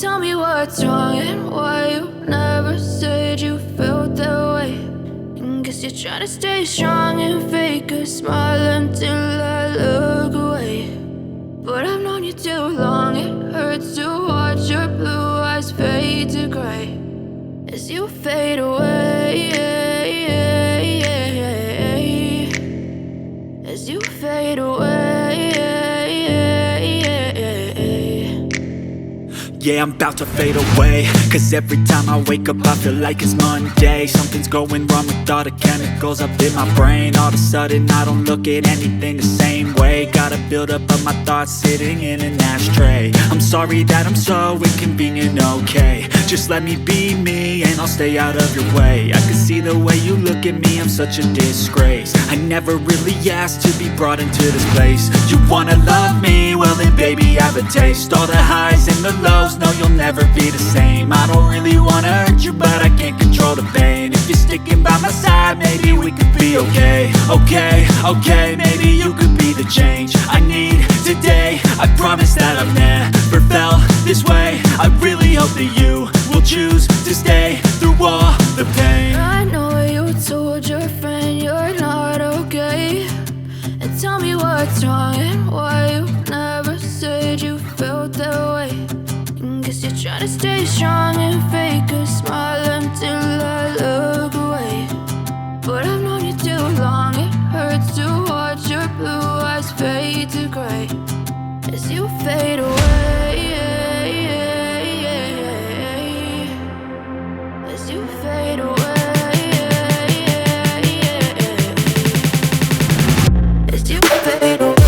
Tell me what's wrong and why you never said you felt that way. And guess you're trying to stay strong and fake a smile until I look away. But I've known you too long, it hurts to watch your blue eyes fade to gray as you fade away. As you fade away. Yeah, I'm about to fade away, cause every time I wake up I feel like it's Monday. Something's going wrong with all the chemicals up in my brain. All of a sudden I don't look at anything the same way. Got a buildup of my thoughts sitting in an ashtray. I'm sorry that I'm so inconvenient, okay. Just let me be me and I'll stay out of your way. I can see the way you look at me, I'm such a disgrace. I never really asked to be brought into this place. You wanna love me? Well then baby I have a taste. All the highs and the lows, no you'll never be the same. I don't really wanna hurt you but I can't control the pain. If you're sticking by my side maybe we could be okay. Okay, maybe you could be the change I need today. I promise that I've never felt this way. I really hope that you will choose to stay through all the pain. I know you told your friend you're not okay. And tell me what's wrong and why you never said you felt that way. And guess you're trying to stay strong and fake a smile until I look away. But I've known you too long, it hurts to watch your blue eyes fade to gray as you fade away. As you fade away. As you fade away.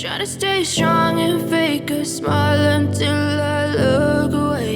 Trying to stay strong and fake a smile until I look away.